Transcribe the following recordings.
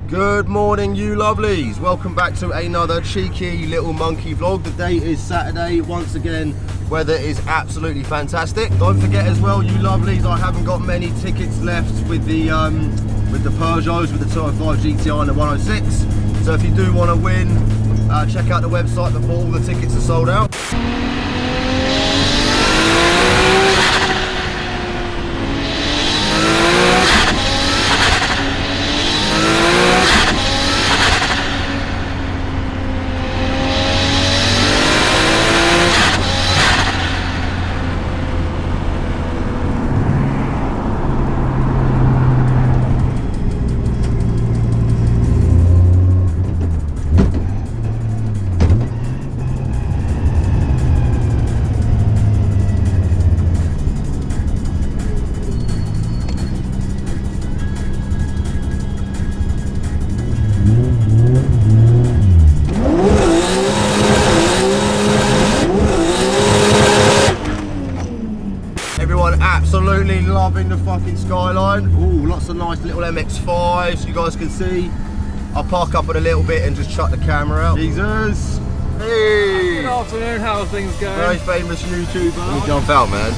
Good morning, you lovelies. Welcome back to another cheeky little monkey vlog. The date is Saturday. Once again, weather is absolutely fantastic. Don't forget as well, you lovelies, I haven't got many tickets left with the Peugeots, with the 205 GTR and the 106. So if you do want to win, check out the website before all the tickets are sold out. Absolutely loving the fucking skyline. Ooh, lots of nice little MX-5s, you guys can see. I'll park up in a little bit and just chuck the camera out. Jesus! Hey! Good afternoon, how are things going? Very famous YouTuber. Let me jump out, man.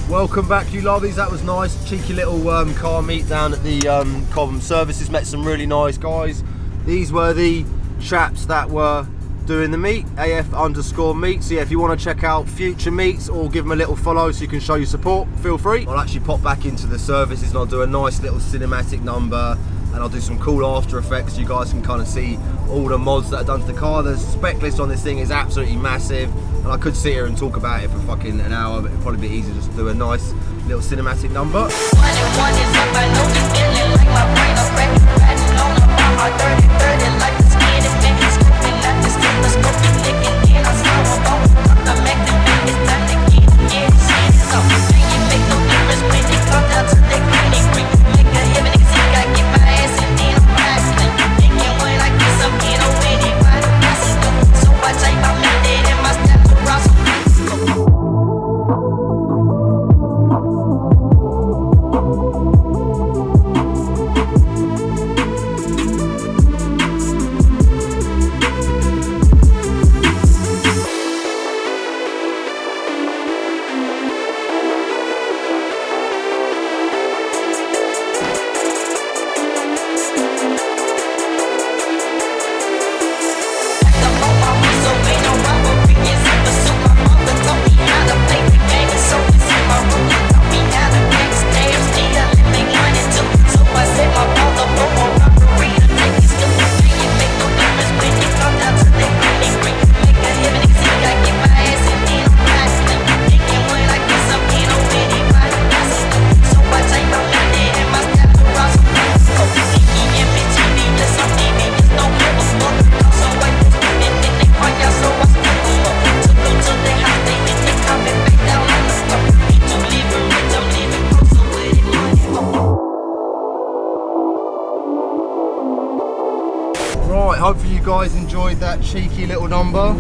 Welcome back, you lovies. That was nice. Cheeky little car meet down at the Cobham Services. Met some really nice guys. These were the chaps that were doing the meet, AF_meet. So yeah, if you want to check out future meets or give them a little follow so you can show your support, feel free. I'll actually pop back into the services and I'll do a nice little cinematic number, and I'll do some cool after effects so you guys can kind of see all the mods that are done to the car. The spec list on this thing is absolutely massive, and I could sit here and talk about it for fucking an hour, but it'd probably be easier just to do a nice little cinematic number. Hopefully you guys enjoyed that cheeky little number.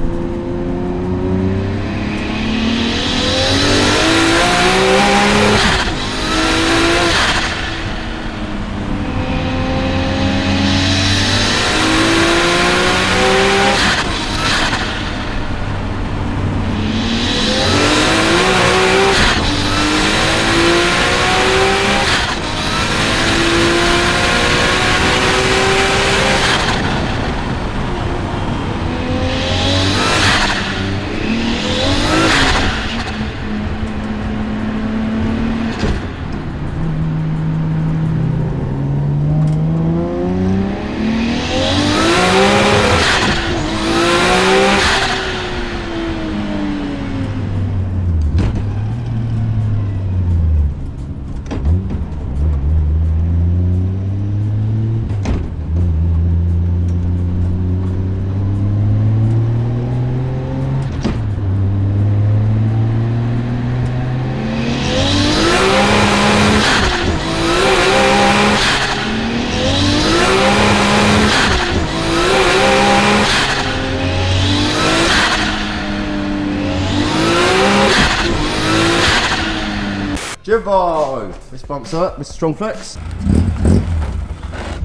Jimbo! Fist bumps up, Mr. Strongflex.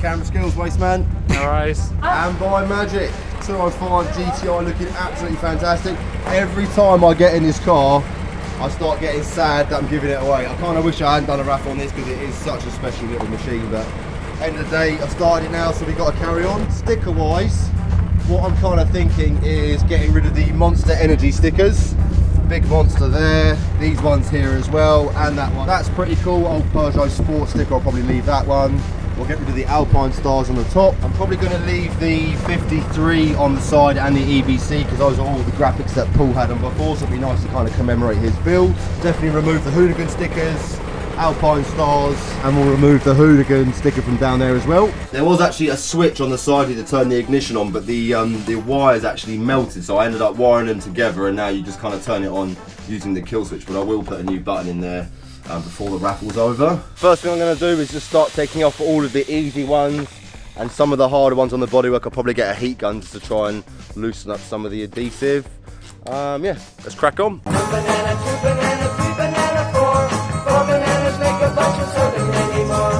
Camera skills, waste man. Alright. And by magic, 205 GTR looking absolutely fantastic. Every time I get in this car, I start getting sad that I'm giving it away. I kind of wish I hadn't done a raffle on this because it is such a special little machine, but end of the day, I've started it now, so we've got to carry on. Sticker wise, what I'm kind of thinking is getting rid of the Monster Energy stickers. Big Monster there, these ones here as well, and that one. That's pretty cool. Old Peugeot Sport sticker, I'll probably leave that one. We'll get rid of the Alpine stars on the top. I'm probably going to leave the 53 on the side and the EBC because those are all the graphics that Paul had on before, so it'd be nice to kind of commemorate his build. Definitely remove the hooligan stickers, Alpine stars, and we'll remove the hooligan sticker from down there as well. There was actually a switch on the side here to turn the ignition on, but the wires actually melted, so I ended up wiring them together, and now you just kind of turn it on using the kill switch, but I will put a new button in there before the raffle's over. First thing I'm going to do is just start taking off all of the easy ones and some of the harder ones on the bodywork. I'll probably get a heat gun just to try and loosen up some of the adhesive. Yeah, let's crack on. One banana, 2 bananas, 3 bananas, 4 bananas make a bunch of serving anymore.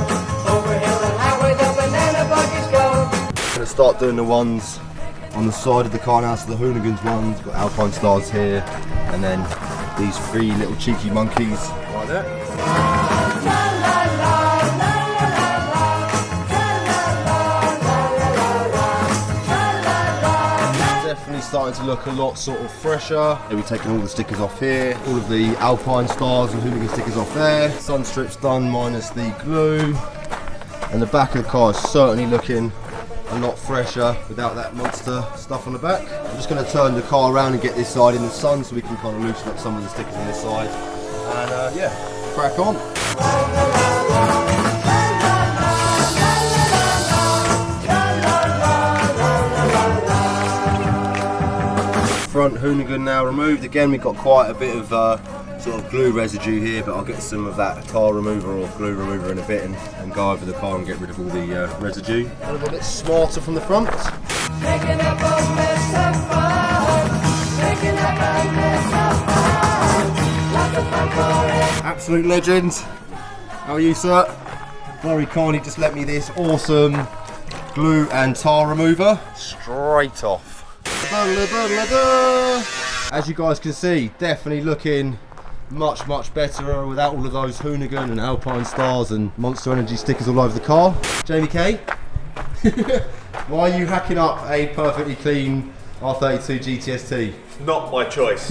Over hill and highway the banana buggies go. I'm going to start doing the ones on the side of the car now, so the hooligans ones, got Alpine stars here, and then these 3 little cheeky monkeys right there. Definitely starting to look a lot sort of fresher. We've taken all the stickers off here, all of the Alpine stars and hooligan stickers off there. Sun strips done minus the glue. And the back of the car is certainly looking a lot fresher without that monster stuff on the back. I'm just going to turn the car around and get this side in the sun so we can kind of loosen up some of the stickers on this side. And yeah, crack on. Front hooligan now removed. Again, we've got quite a bit of sort of glue residue here, but I'll get some of that tar remover or glue remover in a bit and go over the car and get rid of all the residue. A little bit smarter from the front. Absolute legend. How are you, sir? Very kindly just let me this awesome glue and tar remover straight off. As you guys can see, definitely looking much better without all of those hooligan and Alpine stars and Monster Energy stickers all over the car. Jamie K, why are you hacking up a perfectly clean R32 GTST? Not my choice.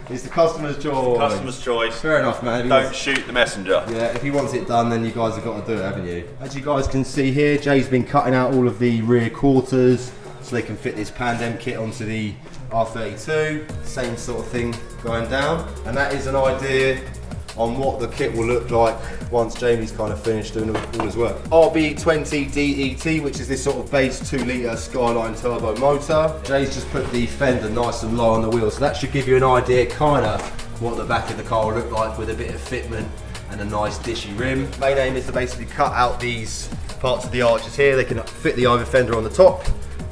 It's the customer's choice. Customer's choice. Fair enough, man. Don't shoot the messenger. Yeah, if he wants it done, then you guys have got to do it, haven't you? As you guys can see here, Jay's been cutting out all of the rear quarters so they can fit this Pandem kit onto the R32. Same sort of thing going down. And that is an idea on what the kit will look like once Jamie's kind of finished doing all his work. RB20 DET, which is this sort of base 2-litre Skyline turbo motor. Jay's just put the fender nice and low on the wheel, so that should give you an idea kind of what the back of the car will look like with a bit of fitment and a nice dishy rim. Main aim is to basically cut out these parts of the arches here. They can fit the over fender on the top,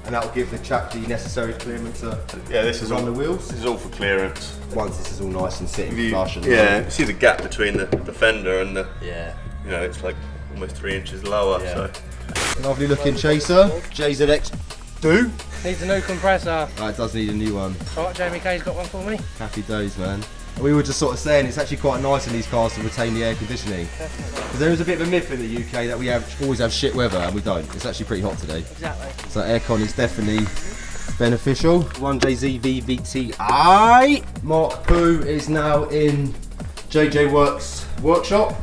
and that will give the chap the necessary clearance to this is on all the wheels. This is all for clearance. Once this is all nice and sitting flush. And you see the gap between the fender and the. Yeah. You know, it's like almost 3 inches lower. Yeah. So. Lovely looking chaser. JZX do. Needs a new compressor. Oh, it does need a new one. Alright, Jamie K's got one for me. Happy days, man. We were just sort of saying it's actually quite nice in these cars to retain the air conditioning. Because there is a bit of a myth in the UK that we always have shit weather, and we don't. It's actually pretty hot today. Exactly. So aircon is definitely beneficial. 1JZ VVTi. Mark Poo is now in JJ Works workshop.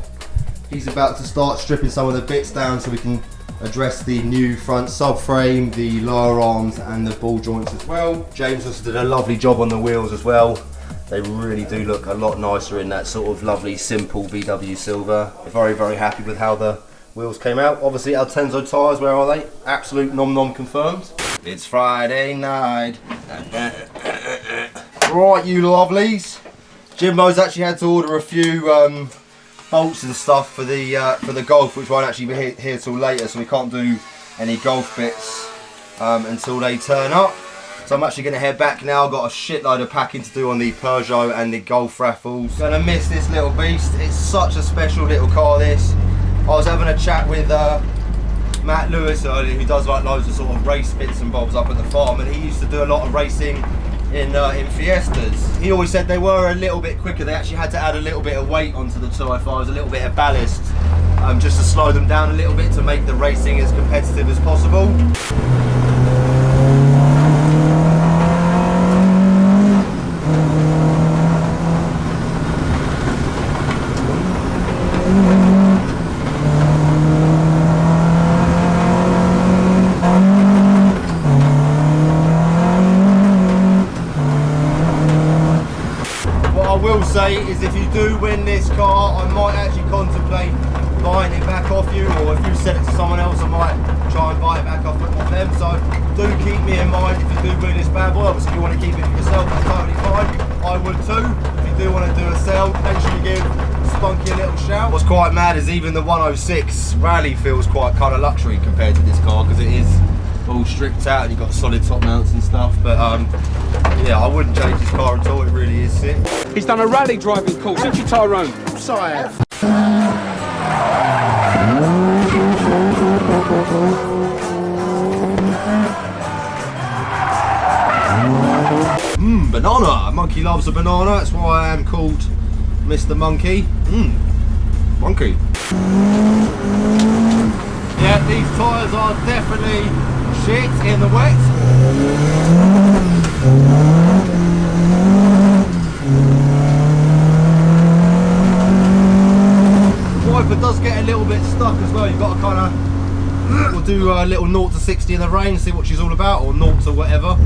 He's about to start stripping some of the bits down so we can address the new front subframe, the lower arms and the ball joints as well. James also did a lovely job on the wheels as well. They really do look a lot nicer in that sort of lovely simple VW silver. Very, very happy with how the wheels came out. Obviously Altenzo tyres, where are they? Absolute nom confirmed. It's Friday night. Right, you lovelies. Jimbo's actually had to order a few bolts and stuff for the Golf, which won't actually be here till later, so we can't do any Golf bits until they turn up. So I'm actually going to head back now. Got a shitload of packing to do on the Peugeot and the Golf raffles. Gonna miss this little beast. It's such a special little car, this. I was having a chat with Matt Lewis earlier, who does like loads of sort of race bits and bobs up at the farm, and he used to do a lot of racing in Fiestas. He always said they were a little bit quicker. They actually had to add a little bit of weight onto the 205s, a little bit of ballast, just to slow them down a little bit to make the racing as competitive as possible. Say is if you do win this car, I might actually contemplate buying it back off you, or if you sell it to someone else, I might try and buy it back off them. So do keep me in mind if you do win this bad boy. Obviously, if you want to keep it for yourself, that's totally fine. I would too. If you do want to do a sale, make sure you give Spunky a little shout. What's quite mad is even the 106 Rally feels quite kind of luxury compared to this car, because it is all stripped out and you've got solid top mounts and stuff. But yeah, I wouldn't change this car at all. It really is sick. He's done a rally driving course, didn't you, Tyrone? So I have. Banana. Monkey loves a banana. That's why I am called Mr. Monkey. Monkey. Yeah, these tyres are definitely shit in the wet. The wiper does get a little bit stuck as well. You've got to kind of, we'll do a little 0 to 60 in the rain, see what she's all about, or 0 to whatever.